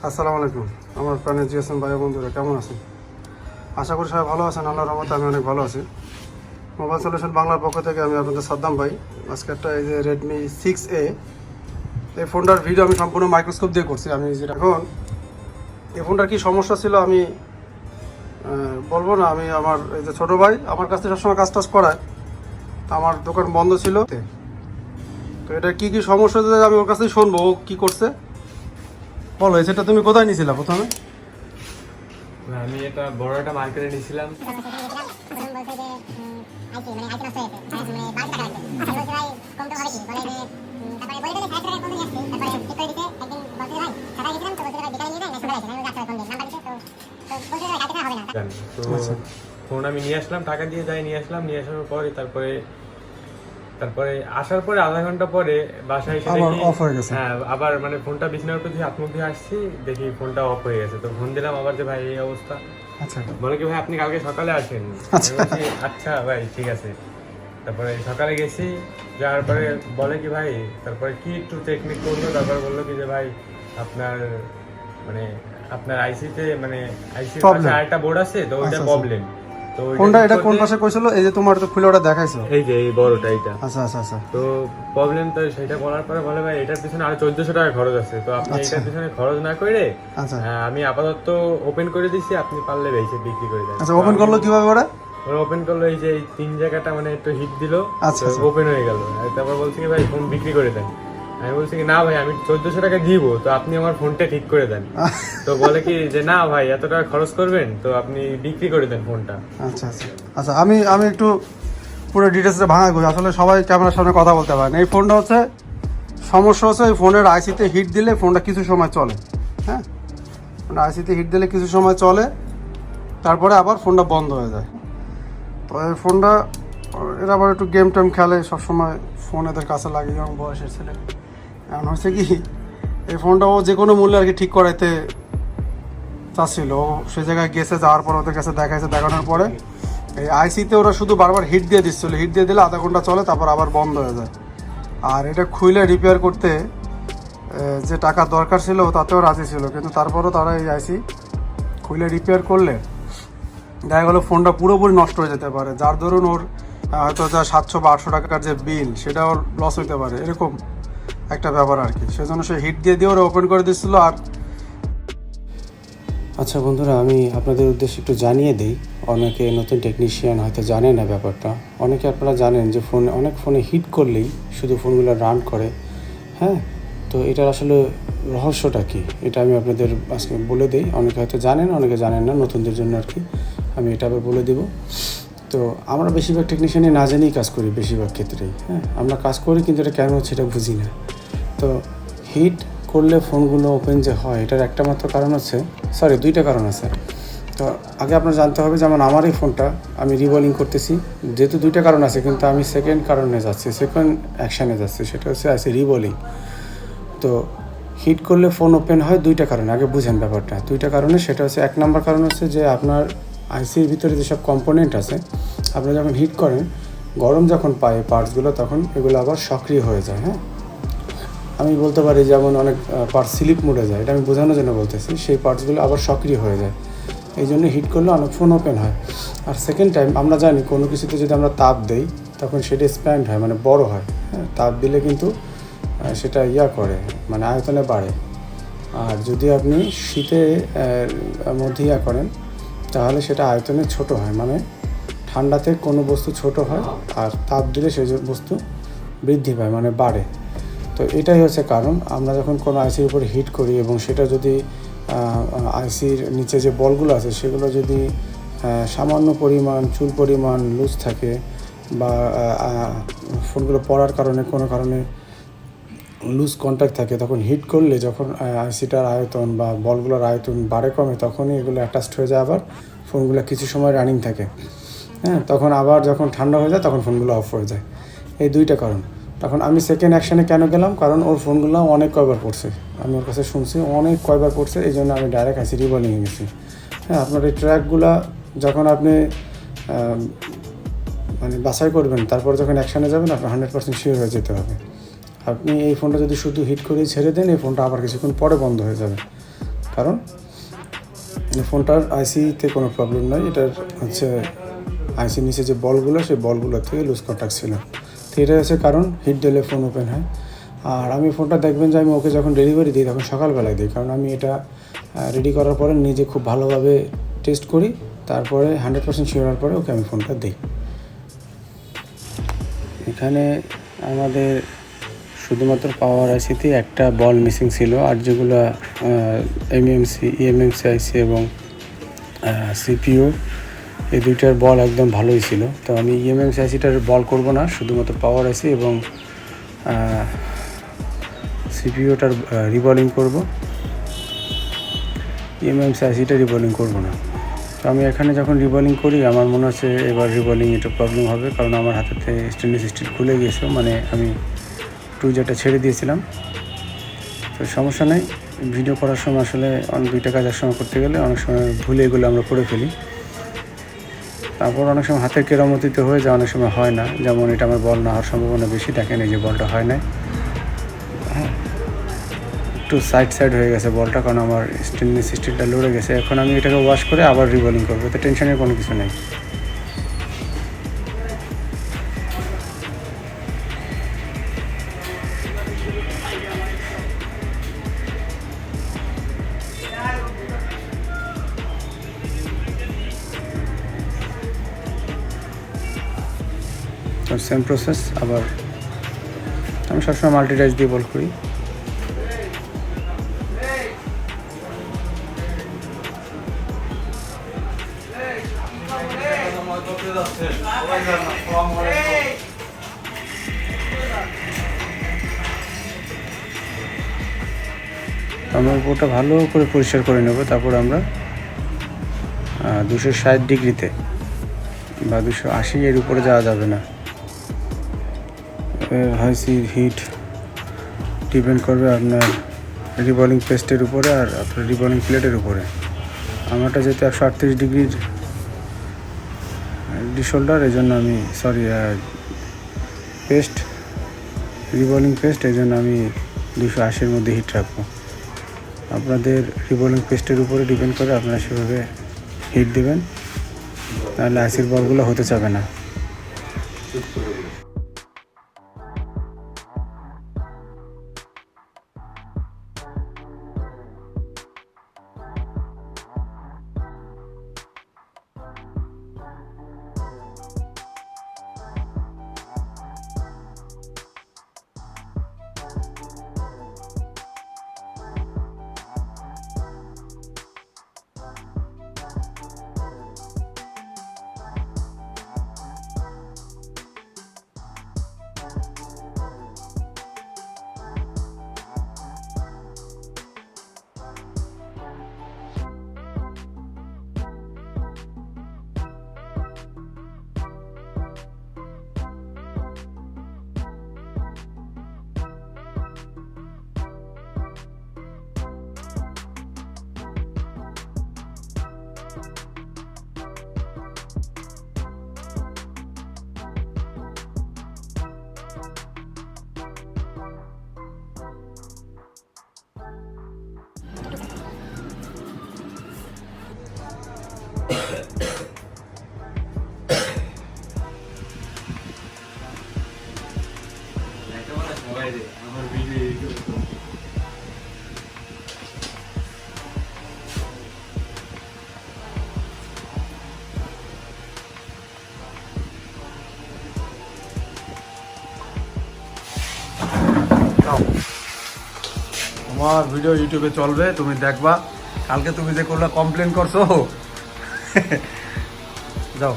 আসসালামু আলাইকুম আমার প্রাণের এস.এম ভাই বন্ধুরা, কেমন আছেন? আশা করি সবাই ভালো আছেন। আল্লাহর রহমতে আমি অনেক ভালো আছি। মোবাইল সলিউশন বাংলার পক্ষ থেকে আমি আপনাদের সাদ্দাম ভাই। আজকে একটা এই যে রেডমি 6A, এই ফোনটার ভিডিও আমি সম্পূর্ণ মাইক্রোস্কোপ দিয়ে করছি। আমি যেটা এখন এই ফোনটার কী সমস্যা ছিল আমি বলবো না। আমি আমার এই যে ছোটো ভাই আমার কাছ থেকে সবসময় কাজ টাজ করায়, আমার দোকান বন্ধ ছিল, তো এটা কী কী সমস্যা হচ্ছে আমি ওর কাছ থেকে শুনবো ও কী করছে। বলো, সেটা তুমি কোথায় নিয়েছিলা প্রথমে? আমি এটা বড় একটা মার্কেটে নিয়েছিলাম। তো ফোন আমি নিয়ে আসলাম, টাকা দিয়ে নিয়ে আসার পরে তারপরে আসার পরে আধা ঘন্টা পরে বাসায় এসে দেখি অফ হয়ে গেছে। হ্যাঁ, আবার মানে ফোনটা বিছানার উপর দিয়ে হাত মুখ দিয়ে আসছি, দেখি ফোনটা অফ হয়ে গেছে। তো ফোন দিলাম আবার যে ভাই এই অবস্থা। আচ্ছা, বলে কি ভাই আপনি কালকে সকালে আসেন? আমি বলছি আচ্ছা ভাই ঠিক আছে। তারপরে সকালে গেছি, যাওয়ার পরে বলে কি ভাই, তারপরে কি একটু টেকনিক করলো, তারপরে বললো কি যে ভাই আপনার আইসিতে আইসির পাশে আরেকটা বোর্ড আছে, তো ওইটা প্রবলেম। তো কোনটা, এটা কোন পাশে কইছিল? এই যে তোমার তো খুলে ওটা দেখাইছো, এই যে এই বড়টা এটা। আচ্ছা আচ্ছা আচ্ছা। তো প্রবলেম, তো সেটা বলার পরে বলে ভাই এটার পিছনে আরো 1400 টাকা খরচ আছে, তো আপনি এটার পিছনে খরচ না করে আমি আপাতত ওপেন করে দিছি, আপনি পারলে বেশি বিক্রি করে দেন। আচ্ছা, ওপেন করলো কিভাবে ওরা? ওপেন করলো, এই যে এই তিন জায়গাটা একটু হিট দিল, আচ্ছা ওপেন হয়ে গেল। তারপর বলছি কি ভাই ফোন বিক্রি করে দেন। আমি বলছি কি না ভাই আমি 1400 টাকা দিব, তো আপনি আমার ফোনটা ঠিক করে দেন। তো বলে কি যে না ভাই এত টাকা খরচ করবেন, তো আপনি বিক্রি করে দেন ফোনটা। আচ্ছা আচ্ছা আচ্ছা, আমি একটু পুরো ডিটেলসে ভাঙা করি। আসলে সবাই ক্যামেরার সামনে কথা বলতে পারে না। এই ফোনটা হচ্ছে সমস্যা হচ্ছে এই ফোনের আইসিতে হিট দিলে ফোনটা কিছু সময় চলে। হ্যাঁ, আইসিতে হিট দিলে কিছু সময় চলে, তারপরে আবার ফোনটা বন্ধ হয়ে যায়। তো এই ফোনটা এরা আবার একটু গেম টেম খেলে সবসময়, ফোন এদের কাছে লাগে, ইয়ং বয়সের ছেলে। এমন হচ্ছে কি এই ফোনটা ও যে কোনো মূল্যে আর কি ঠিক করাইতে চাচ্ছিল। ও সে জায়গায় গেছে, যাওয়ার পর ওদের কাছে দেখানোর পরে এই আইসিতে ওরা শুধু বারবার হিট দিয়ে দিচ্ছিলো। হিট দিয়ে দিলে আধা ঘন্টা চলে, তারপর আবার বন্ধ হয়ে যায়। আর এটা খুলে রিপেয়ার করতে যে টাকা দরকার ছিল তাতেও রাজি ছিল, কিন্তু তারপরও তারা এই আইসি খুলে রিপেয়ার করলে দেখা গেলো ফোনটা পুরোপুরি নষ্ট হয়ে যেতে পারে। যার ধরুন ওর হয়তো যা 700 বা 800 টাকার যে বিল, সেটাও লস হইতে পারে, এরকম একটা ব্যাপার আর কি। সেজন্য সে হিট দিয়ে ওরা ওপেন করে দিচ্ছিল। আর আচ্ছা বন্ধুরা, আমি আপনাদের উদ্দেশ্যে একটু জানিয়ে দিই, অনেকে নতুন টেকনিশিয়ান হয়তো জানে না ব্যাপারটা। অনেকে আপনারা জানেন যে অনেক ফোনে হিট করলেই শুধু ফোনগুলো রান করে। হ্যাঁ, তো এটার আসলে রহস্যটা কি, এটা আমি আপনাদের আজকে বলে দিই। অনেকে হয়তো জানেন, অনেকে জানেন না, নতুনদের জন্য আর কি আমি এটা আবার বলে দেবো। তো আমরা বেশিরভাগ টেকনিশিয়ানই না জেনেই কাজ করি, বেশিরভাগ ক্ষেত্রেই। হ্যাঁ, আমরা কাজ করি কিন্তু এটা কেন হচ্ছে এটা বুঝি না। তো হিট করলে ফোনগুলো ওপেন যে হয়, এটার একটা মাত্র কারণ হচ্ছে, দুইটা কারণ আছে। তো আগে আপনার জানতে হবে, যেমন আমার এই ফোনটা আমি রিবলিং করতেছি, যেহেতু দুইটা কারণ আছে, কিন্তু আমি সেকেন্ড কারণে যাচ্ছি, সেকেন্ড অ্যাকশানে যাচ্ছি, সেটা আছে রিবলিং। তো হিট করলে ফোন ওপেন হয় দুইটা কারণে, আগে বুঝেন ব্যাপারটা। দুইটা কারণে, সেটা হচ্ছে এক নম্বর কারণ হচ্ছে যে আপনার আইসির ভিতরে যেসব কম্পোনেন্ট আছে, আপনি যখন হিট করেন, গরম যখন পায় পার্টসগুলো, তখন এগুলো আবার সক্রিয় হয়ে যায়। হ্যাঁ, আমি বলতে পারি যেমন অনেক পার্টস স্লিপ মোডে যায়, এটা আমি বোঝানোর জন্য বলতেছি। সেই পার্টসগুলো আবার সক্রিয় হয়ে যায়, এই জন্য হিট করলে অনেক ফোন ওপেন হয়। আর সেকেন্ড টাইম আমরা জানি কোনো কিছুতে যদি আমরা তাপ দেই, তখন সেটা এক্সপ্যান্ড হয়, মানে বড় হয়। হ্যাঁ, তাপ দিলে কিন্তু সেটা করে, মানে আয়তনে বাড়ে। আর যদি আপনি শীতে মধ্যে করেন, তাহলে সেটা আয়তনে ছোট হয়, মানে ঠান্ডাতে কোনো বস্তু ছোট হয়, আর তাপ দিলে সেই বস্তু বৃদ্ধি পায়, মানে বাড়ে। তো এটাই হচ্ছে কারণ। আমরা যখন কোনো আইসির উপর হিট করি এবং সেটা যদি আইসির নিচে যে বলগুলো আছে সেগুলো যদি সামান্য পরিমাণ চুল পরিমাণ লুজ থাকে, বা ফোনগুলো পড়ার কারণে কোনো কারণে লুজ কন্ট্যাক্ট থাকে, তখন হিট করলে যখন আইসিটার আয়তন বা বলগুলোর আয়তন বাড়ে কমে, তখনই এগুলো অ্যাটাচড হয়ে যায়। আবার ফোনগুলো কিছু সময় রানিং থাকে। হ্যাঁ, তখন আবার যখন ঠান্ডা হয়ে যায় তখন ফোনগুলো অফ হয়ে যায়। এই দুইটা কারণ। তখন আমি সেকেন্ড অ্যাকশানে কেন গেলাম, কারণ ওর ফোনগুলো অনেক কয়বার পড়ছে, আমি ওর কাছে শুনছি অনেক কয়বার পড়ছে, এই জন্য আমি ডাইরেক্ট আইসি রিবলিংয়ে গেছি। হ্যাঁ, আপনার এই ট্র্যাকগুলো যখন আপনি বাছাই করবেন, তারপর যখন অ্যাকশানে যাবেন, আপনার 100% শিওর হয়ে যেতে হবে। আপনি এই ফোনটা যদি শুধু হিট করেই ছেড়ে দেন, এই ফোনটা আবার কিছুক্ষণ পরে বন্ধ হয়ে যাবে। কারণ ফোনটার আইসিতে কোনো প্রবলেম নয়, এটার হচ্ছে আইসির নিচে যে বলগুলো সেই বলগুলোর থেকে লুজ কন্ট্যাক্ট ছিল। তো এটা হচ্ছে কারণ, হিট দিলে ফোন ওপেন হয়। আর আমি ফোনটা দেখবেন যে আমি ওকে যখন ডেলিভারি দিই তখন সকালবেলায় দিই, কারণ আমি এটা রেডি করার পরে নিজে খুব ভালোভাবে টেস্ট করি, তারপরে 100% শিওর হওয়ার পরে ওকে আমি ফোনটা দিই। এখানে আমাদের শুধুমাত্র পাওয়ার আইসিতে একটা বল মিসিং ছিল, আর যেগুলো এমএমসি, ইএমএমসি আইসি এবং সিপিইউ এই দুইটার বল একদম ভালোই ছিল। তো আমি ইএমএমসি আইসিটার বল করব না, শুধুমাত্র পাওয়ার আইসি এবং সিপিইউটার রিবলিং করব, ইএমএমসি আইসিটা রিবলিং করব না। তো আমি এখানে যখন রিবলিং করি আমার মনে হচ্ছে এবার রিবলিং এটা প্রবলেম হবে, কারণ আমার হাতেতে স্টেনলেস স্টিল খুলে গিয়েছে, মানে আমি টুইজারটা ছেড়ে দিয়েছিলাম। তো সমস্যা নেই, ভিডিও করার সময় আসলে অনেক দুইটা কাজ একসঙ্গে করতে গেলে অনেক সময় ভুলে এগুলো আমরা করে ফেলি। তারপর অনেক সময় হাতের কেরামতিতে হয়ে যায়, অনেক সময় হয় না। যেমন এটা আমার বল না হওয়ার সম্ভাবনা বেশি, দেখেন এই যে বলটা হয় না, হ্যাঁ একটু সাইড হয়ে গেছে বলটা, কারণ আমার স্টেনলেস স্টিলটা লড়ে গেছে। এখন আমি এটাকে ওয়াশ করে আবার রিবলিং করবো, তো টেনশনের কোনো কিছু নেই। তো সেম প্রসেস, আবার আমি সবসময় মাল্টিটাচ দিয়ে বল করি। আমরা উপরটা ভালো করে পরিষ্কার করে নেব, তারপর আমরা 260 ডিগ্রিতে বা 280 এর উপরে যাওয়া যাবে না। হাইসির হিট ডিপেন্ড করবে আপনার রিবলিং পেস্টের উপরে আর আপনার রিবলিং প্লেটের উপরে। আমারটা যেহেতু 138 ডিগ্রির ডিশোল্ডার, এই জন্য আমি পেস্ট রিবলিং পেস্ট, এই জন্য আমি 280-এর মধ্যে হিট রাখবো। আপনাদের রিবলিং পেস্টের উপরে ডিপেন্ড করে আপনারা সেভাবে হিট দেবেন, তাহলে আইসির বলগুলো হতে চাবে না। তোমার ভিডিও ইউটিউবে চলবে, তুমি দেখবা। কালকে তুমি যে করলে কমপ্লেন করছো, যাও।